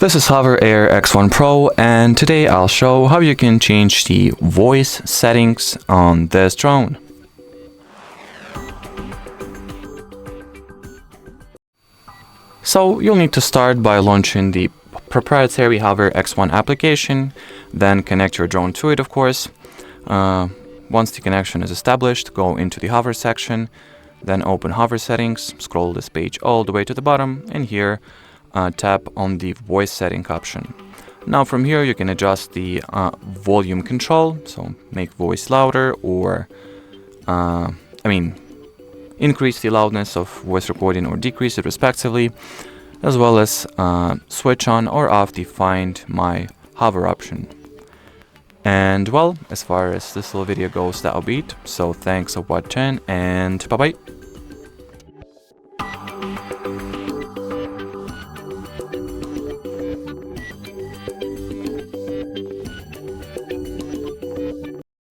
This is HOVERAir X1 Pro, and today I'll show how you can change the voice settings on this drone. So you'll need to start by launching the proprietary HOVERAir X1 application, then connect your drone to it, of course. Once the connection is established, go into the hover section, then open hover settings, scroll this page all the way to the bottom, and here tap on the voice setting option. Now from here you can adjust the volume control, so make voice louder or increase the loudness of voice recording or decrease it respectively, as well as switch on or off the Find My Hover option. And well, as far as this little video goes, that'll be it. So thanks for watching and bye bye.